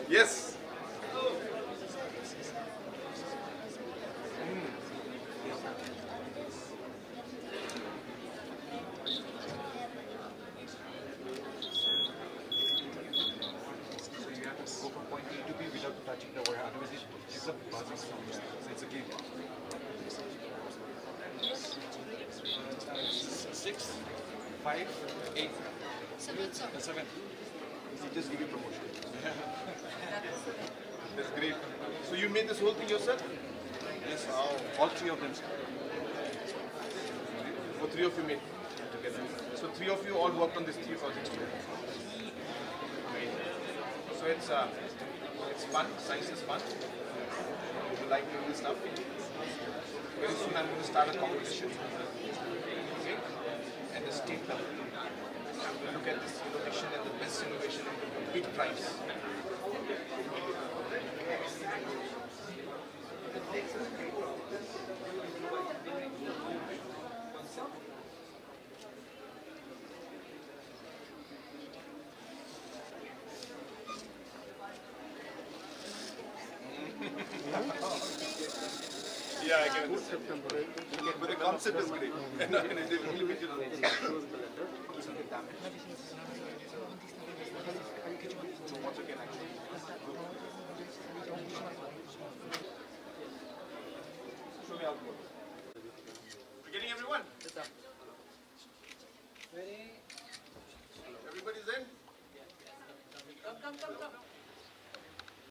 Yes. So you have to go from point A to B without touching the wire, otherwise it's a buzzing sound. Yeah. So it's a game. 6, 5, 8, 7. He just give you promotion. That's great. So you made this whole thing yourself? Yes. Wow. All three of them. For three of you made together. So three of you all worked on these three projects together. Great. So it's fun. Science is fun. You like doing this stuff. Very soon I'm going to start a competition. Okay? At the state level. I'm going to look at this innovation and the best innovation and big prize. Yeah, I can understand. But the concept is great. And I mean, it will be so once again, actually. Show me output. We're getting everyone? Everybody's in? Come.